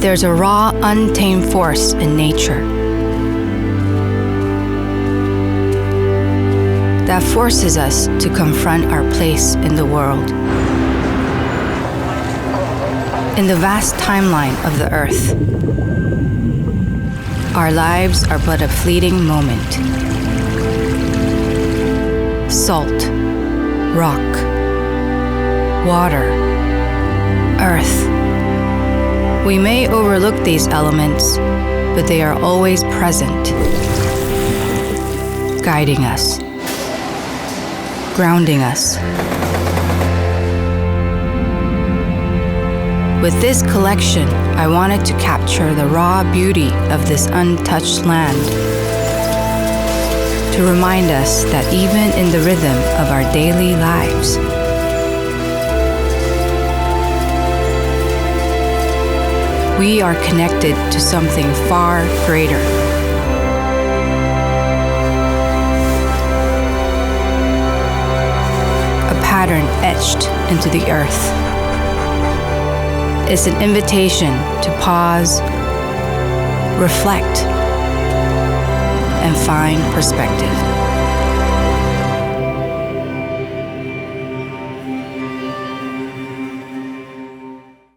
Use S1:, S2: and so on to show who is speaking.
S1: there's a raw, untamed force in nature that forces us to confront our place in the world. In the vast timeline of the Earth, our lives are but a fleeting moment. Salt, rock, water, earth. We may overlook these elements, but they are always present, guiding us, grounding us. With this collection, I wanted to capture the raw beauty of this untouched land, to remind us that even in the rhythm of our daily lives, we are connected to something far greater. A pattern etched into the earth. It's an invitation to pause, reflect, and find perspective.